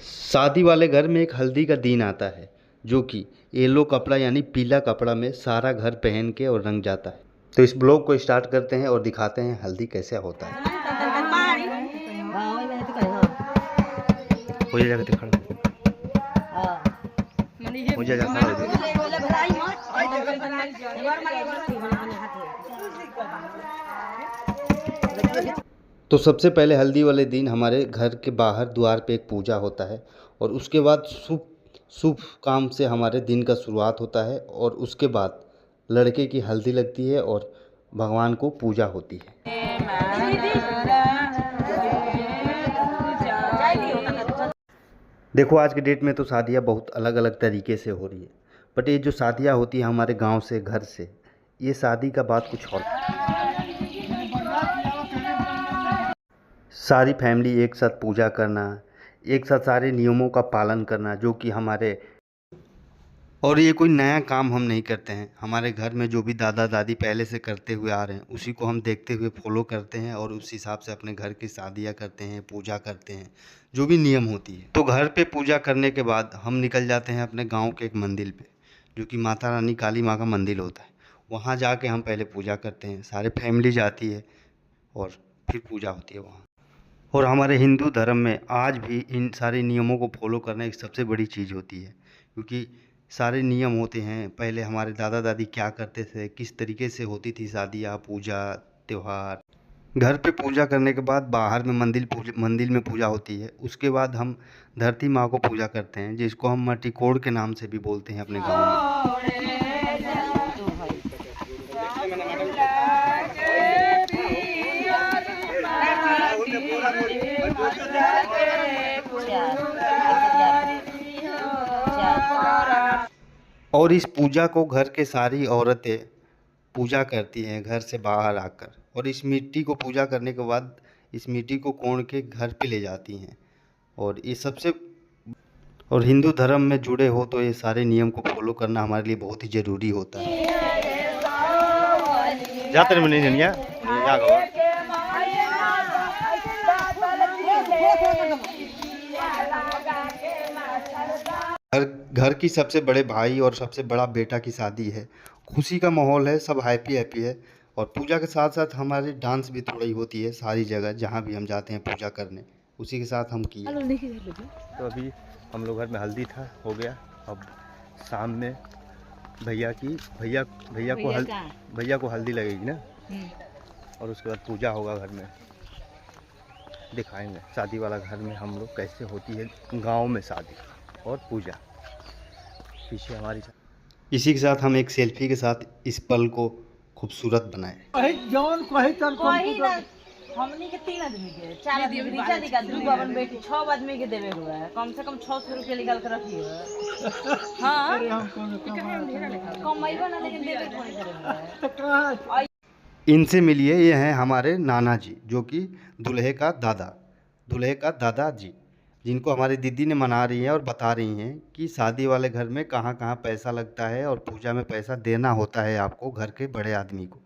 शादी वाले घर में एक हल्दी का दिन आता है जो कि येलो कपड़ा यानी पीला कपड़ा में सारा घर पहन के और रंग जाता है। तो इस ब्लॉग को स्टार्ट करते हैं और दिखाते हैं हल्दी कैसे होता है। हो जाएगा तो खड़ा हो जाएगा खड़ा हो जाएगा। तो सबसे पहले हल्दी वाले दिन हमारे घर के बाहर द्वार पे एक पूजा होता है और उसके बाद शुभ शुभ काम से हमारे दिन का शुरुआत होता है और उसके बाद लड़के की हल्दी लगती है और भगवान को पूजा होती है। देखो आज के डेट में तो शादियाँ बहुत अलग अलग तरीके से हो रही है, बट ये जो शादियाँ होती है हमारे गांव से घर से, ये शादी का बात कुछ और। सारी फैमिली एक साथ पूजा करना, एक साथ सारे नियमों का पालन करना जो कि हमारे, और ये कोई नया काम हम नहीं करते हैं। हमारे घर में जो भी दादा दादी पहले से करते हुए आ रहे हैं उसी को हम देखते हुए फॉलो करते हैं और उस हिसाब से अपने घर की शादियाँ करते हैं, पूजा करते हैं, जो भी नियम होती है। तो घर पे पूजा करने के बाद हम निकल जाते हैं अपने गाँव के एक मंदिर पे, जो कि माता रानी काली माँ का मंदिर होता है। वहाँ जाके हम पहले पूजा करते हैं, सारे फैमिली जाती है और फिर पूजा होती है वहाँ। और हमारे हिंदू धर्म में आज भी इन सारे नियमों को फॉलो करना एक सबसे बड़ी चीज़ होती है, क्योंकि सारे नियम होते हैं। पहले हमारे दादा दादी क्या करते थे, किस तरीके से होती थी शादियाँ, पूजा, त्यौहार। घर पे पूजा करने के बाद बाहर में मंदिर में पूजा होती है। उसके बाद हम धरती माँ को पूजा करते हैं, जिसको हम मटिकोड़ के नाम से भी बोलते हैं अपने गाँव में। और इस पूजा को घर के सारी औरतें पूजा करती हैं घर से बाहर आकर, और इस मिट्टी को पूजा करने के बाद इस मिट्टी को कोड़ के घर पे ले जाती हैं। और ये सबसे, और हिंदू धर्म में जुड़े हो तो ये सारे नियम को फॉलो करना हमारे लिए बहुत ही ज़रूरी होता है। जाते में नहीं घर की सबसे बड़े भाई और सबसे बड़ा बेटा की शादी है। खुशी का माहौल है, सब हैप्पी हैप्पी है। और पूजा के साथ साथ हमारे डांस भी थोड़ी होती है सारी जगह जहाँ भी हम जाते हैं पूजा करने, उसी के साथ हम किए। तो अभी हम लोग घर में हल्दी था, हो गया। अब शाम में भैया को हल्दी लगेगी ना, और उसके बाद पूजा होगा घर में। दिखाएंगे शादी वाला घर में हम लोग कैसे होती है गांव में शादी और पूजा। पीछे हमारी, इसी के साथ हम एक सेल्फी के साथ इस पल को खूबसूरत बनाए। हमनी के 3 आदमी के 4 आदमी के नीचा निकाल, 2 बावन बेटी 6 आदमी के देवे हुआ है। कम से कम 600 रुपया निकाल कर रखिए। हाँ कमाइबा ना, लेकिन देवे कौन। इनसे मिलिए, ये हैं हमारे नाना जी, जो कि दूल्हे का दादा जी, जिनको हमारी दीदी ने मना रही हैं और बता रही हैं कि शादी वाले घर में कहाँ कहाँ पैसा लगता है और पूजा में पैसा देना होता है आपको, घर के बड़े आदमी को,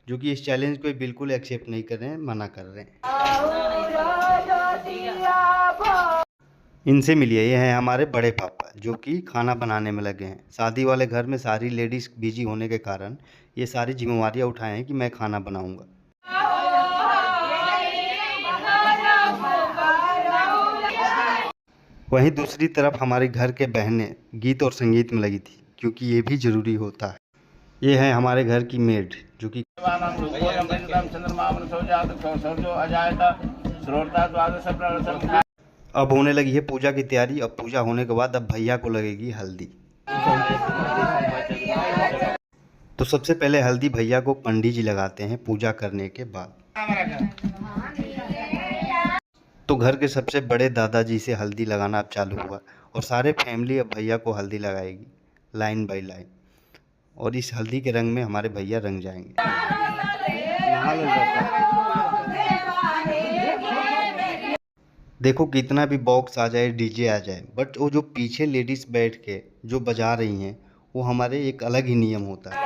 जो कि इस चैलेंज को बिल्कुल एक्सेप्ट नहीं कर रहे हैं, मना कर रहे हैं। इनसे मिलिए, ये हैं हमारे बड़े पापा, जो कि खाना बनाने में लगे हैं। शादी वाले घर में सारी लेडीज़ बिजी होने के कारण ये सारी जिम्मेवारियां उठाए हैं कि मैं खाना बनाऊंगा। वहीं दूसरी तरफ हमारे घर के बहनें गीत और संगीत में लगी थी, क्योंकि ये भी ज़रूरी होता है। ये है हमारे घर की मेड, जो कि अब होने लगी है पूजा की तैयारी। अब पूजा होने के बाद अब भैया को लगेगी हल्दी। तो सबसे पहले हल्दी भैया को पंडित जी लगाते हैं पूजा करने के बाद। तो घर के सबसे बड़े दादाजी से हल्दी लगाना अब चालू हुआ और सारे फैमिली अब भैया को हल्दी लगाएगी लाइन बाय लाइन, और इस हल्दी के रंग में हमारे भैया रंग जाएंगे। देखो कितना भी बॉक्स आ जाए, डीजे आ जाए, बट वो जो पीछे लेडीज बैठ के जो बजा रही हैं वो हमारे एक अलग ही नियम होता है।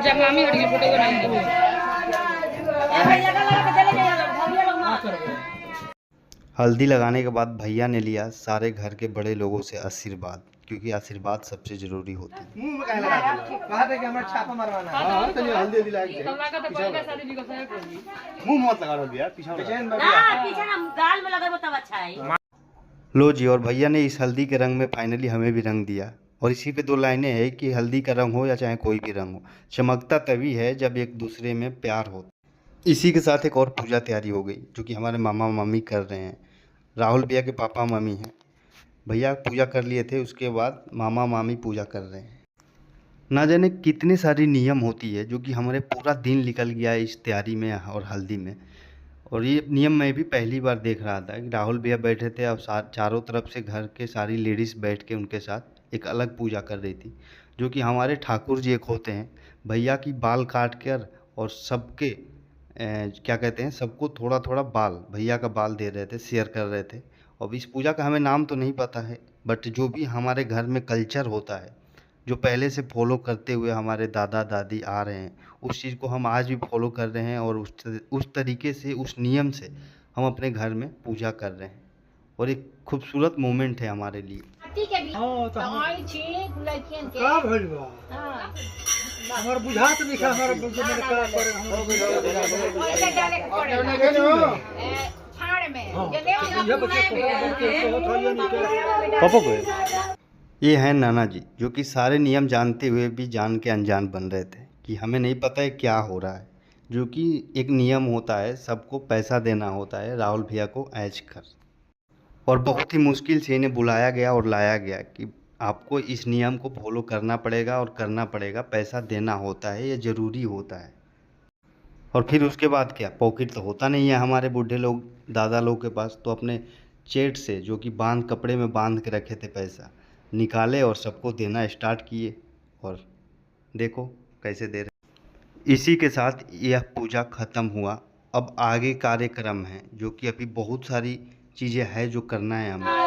हल्दी लगाने के बाद भैया ने लिया सारे घर के बड़े लोगों से आशीर्वाद, क्योंकि आशीर्वाद सबसे ज़रूरी होता है। मुंह में काहे लगा दिला? कहा था कि हमरा छापा मारवाना है। हां तनी हल्दी दिला के मुंह मत लगा दिया पीछा डिजाइन में ना पीछे ना गाल में लगे तब अच्छा है। लो जी, और भैया ने इस हल्दी के रंग में फाइनली हमें भी रंग दिया। और इसी पे 2 लाइनें हैं कि हल्दी का रंग हो या चाहे कोई भी रंग हो, चमकता तभी है जब एक दूसरे में प्यार हो। इसी के साथ एक और पूजा तैयारी हो गई जो कि हमारे मामा मामी कर रहे हैं। राहुल भैया के पापा मम्मी हैं। भैया पूजा कर लिए थे, उसके बाद मामा मामी पूजा कर रहे हैं। ना जाने कितने सारी नियम होती है जो कि हमारे पूरा दिन निकल गया इस तैयारी में और हल्दी में। और ये नियम मैं भी पहली बार देख रहा था कि राहुल भैया बैठे थे और चारों तरफ से घर के सारी लेडीज़ बैठ के उनके साथ एक अलग पूजा कर रही थी, जो कि हमारे ठाकुर जी एक होते हैं। भैया की बाल काट कर और सबके क्या कहते हैं, सबको थोड़ा थोड़ा बाल, भैया का बाल दे रहे थे, शेयर कर रहे थे। अब इस पूजा का हमें नाम तो नहीं पता है, बट जो भी हमारे घर में कल्चर होता है, जो पहले से फॉलो करते हुए हमारे दादा दादी आ रहे हैं, उस चीज़ को हम आज भी फॉलो कर रहे हैं। और उस तरीके से, उस नियम से हम अपने घर में पूजा कर रहे हैं। और एक खूबसूरत मोमेंट है हमारे लिए। हां तो आई छी लड़कियन के का भइल बा। हां हमर बुझात नहीं का हमर बुझे में का करे हम ओइसे डाले के पड़े छाड़ में ये पापा को ये हैं नाना जी, जो कि सारे नियम जानते हुए भी जान के अनजान बन रहे थे कि हमें नहीं पता है क्या हो रहा है। जो कि एक नियम होता है, सबको पैसा देना होता है राहुल भैया को ऐज कर। और बहुत ही मुश्किल से इन्हें बुलाया गया और लाया गया कि आपको इस नियम को फॉलो करना पड़ेगा और करना पड़ेगा, पैसा देना होता है, ये ज़रूरी होता है। और फिर उसके बाद क्या, पॉकेट तो होता नहीं है हमारे बूढ़े लोग दादा लोग के पास, तो अपने चेट से, जो कि कपड़े में बांध के रखे थे, पैसा निकाले और सबको देना स्टार्ट किए। और देखो कैसे दे रहे। इसी के साथ यह पूजा ख़त्म हुआ। अब आगे कार्यक्रम है, जो कि अभी बहुत सारी चीज़ें हैं जो करना है हमें।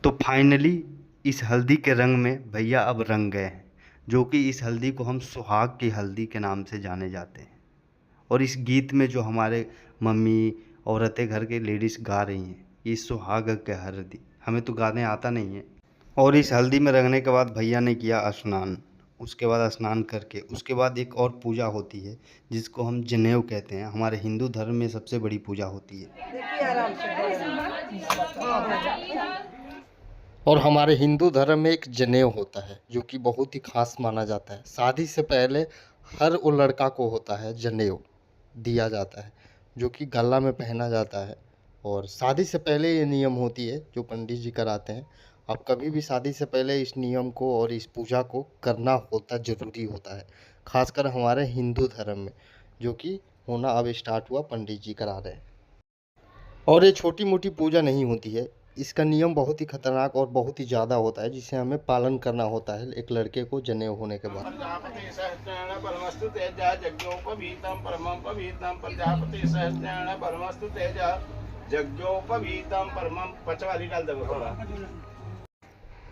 तो फाइनली इस हल्दी के रंग में भैया अब रंग गए हैं, जो कि इस हल्दी को हम सुहाग की हल्दी के नाम से जाने जाते हैं। और इस गीत में जो हमारे मम्मी औरतें घर के लेडीज़ गा रही हैं, ये सुहाग के हल्दी, हमें तो गाने आता नहीं है। और इस हल्दी में रंगने के बाद भैया ने किया स्नान। उसके बाद स्नान करके उसके बाद एक और पूजा होती है जिसको हम जनेऊ कहते हैं। हमारे हिंदू धर्म में सबसे बड़ी पूजा होती है। और हमारे हिंदू धर्म में एक जनेऊ होता है जो कि बहुत ही खास माना जाता है। शादी से पहले हर वो लड़का को होता है जनेऊ दिया जाता है, जो कि गला में पहना जाता है। और शादी से पहले ये नियम होती है जो पंडित जी कराते हैं। अब कभी भी शादी से पहले इस नियम को और इस पूजा को करना होता ज़रूरी होता है, खासकर हमारे हिंदू धर्म में, जो कि होना अब स्टार्ट हुआ, पंडित जी करा रहे हैं। और ये छोटी मोटी पूजा नहीं होती है, इसका नियम बहुत ही खतरनाक और बहुत ही ज़्यादा होता है, जिसे हमें पालन करना होता है एक लड़के को जनेऊ होने के बाद।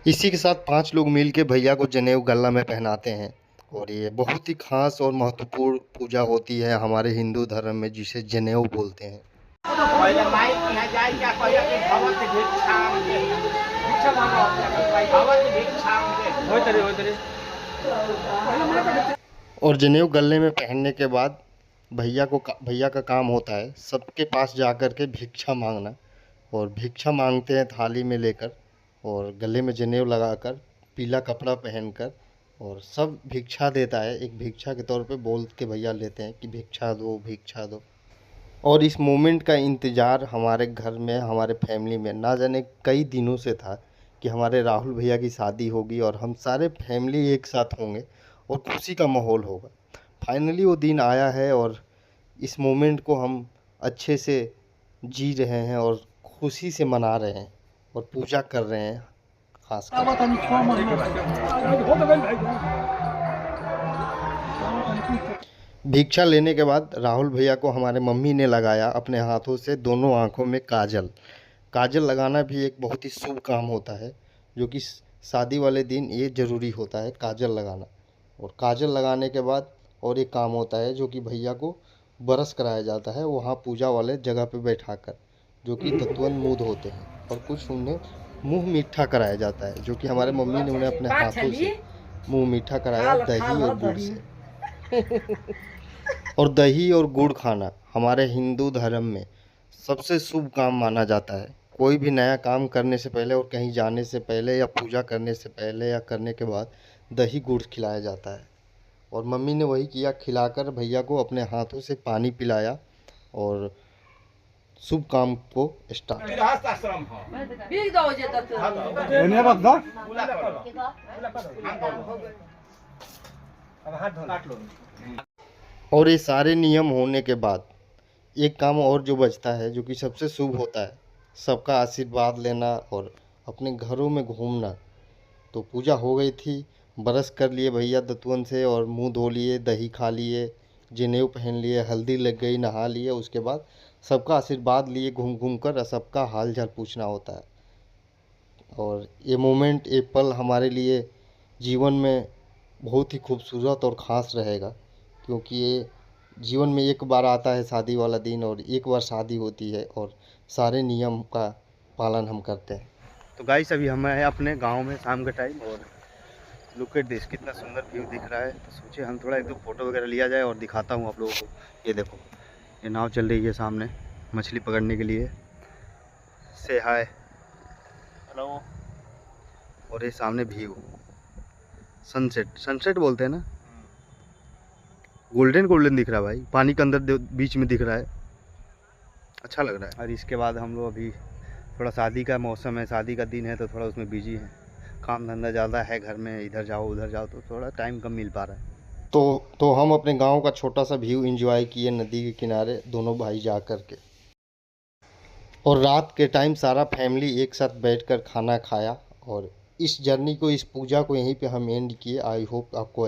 इसी के साथ 5 लोग मिलके भैया को जनेऊ गला में पहनाते हैं। और ये बहुत ही खास और महत्वपूर्ण पूजा होती है हमारे हिंदू धर्म में, जिसे जनेऊ बोलते हैं। और जनेऊ गले में पहनने के बाद भैया का काम होता है सबके पास जाकर के भिक्षा मांगना। और भिक्षा मांगते हैं थाली में लेकर, और गले में जनेऊ लगाकर, पीला कपड़ा पहनकर, और सब भिक्षा देता है। एक भिक्षा के तौर पे बोल के भैया लेते हैं कि भिक्षा दो, भिक्षा दो। और इस मोमेंट का इंतज़ार हमारे घर में, हमारे फैमिली में ना जाने कई दिनों से था कि हमारे राहुल भैया की शादी होगी और हम सारे फैमिली एक साथ होंगे और खुशी का माहौल होगा। फाइनली वो दिन आया है और इस मोमेंट को हम अच्छे से जी रहे हैं और खुशी से मना रहे हैं और पूजा कर रहे हैं खास कर। भिक्षा लेने के बाद राहुल भैया को हमारे मम्मी ने लगाया अपने हाथों से दोनों आँखों में काजल। काजल लगाना भी एक बहुत ही शुभ काम होता है, जो कि शादी वाले दिन ये ज़रूरी होता है, काजल लगाना। और काजल लगाने के बाद और एक काम होता है जो कि भैया को बरस कराया जाता है वहाँ पूजा वाले जगह पे बैठाकर, जो कि दतवन मूद होते हैं, और कुछ उन्हें मुंह मीठा कराया जाता है, जो कि हमारे मम्मी ने उन्हें अपने हाथों से मुंह मीठा कराया दही और गुड़ से। और दही और गुड़ खाना हमारे हिंदू धर्म में सबसे शुभ काम माना जाता है। कोई भी नया काम करने से पहले और कहीं जाने से पहले या पूजा करने से पहले या करने के बाद दही गुड़ खिलाया जाता है, और मम्मी ने वही किया, खिलाकर भैया को अपने हाथों से पानी पिलाया और शुभ काम को स्टार्ट। और ये सारे नियम होने के बाद एक काम और जो बचता है जो कि सबसे शुभ होता है, सबका आशीर्वाद लेना और अपने घरों में घूमना। तो पूजा हो गई थी, बरस कर लिए भैया दतवन से और मुंह धो लिए, दही खा लिए, जनेऊ पहन लिए, हल्दी लग गई, नहा लिए। उसके बाद सबका आशीर्वाद लिए घूम घूम कर सबका हाल चाल पूछना होता है। और ये मोमेंट, ये पल हमारे लिए जीवन में बहुत ही खूबसूरत और ख़ास रहेगा, क्योंकि ये जीवन में एक बार आता है शादी वाला दिन, और एक बार शादी होती है और सारे नियम का पालन हम करते हैं। तो गाइस अभी हम हैं अपने गांव में शाम का टाइम, और लुक एट दिस, कितना सुंदर व्यू दिख रहा है। तो सोचे हम थोड़ा एक दो फोटो वगैरह लिया जाए और दिखाता हूँ आप लोगों को। ये देखो, ये नाव चल रही है सामने मछली पकड़ने के लिए। से हाय, हेलो। और ये सामने व्यू, सनसेट बोलते हैं ना, गोल्डन दिख रहा है भाई, पानी के अंदर बीच में दिख रहा है, अच्छा लग रहा है। और इसके बाद हम लोग अभी थोड़ा शादी का मौसम है, शादी का दिन है, तो थोड़ा उसमें बिजी है, काम धंधा ज़्यादा है घर में, इधर जाओ उधर जाओ, तो थोड़ा टाइम कम मिल पा रहा है। तो हम अपने गांव का छोटा सा व्यू एंजॉय किए नदी के किनारे, दोनों भाई जा कर के। और रात के टाइम सारा फैमिली एक साथ बैठकर खाना खाया, और इस जर्नी को, इस पूजा को यहीं पे हम एंड किए। आई होप आपको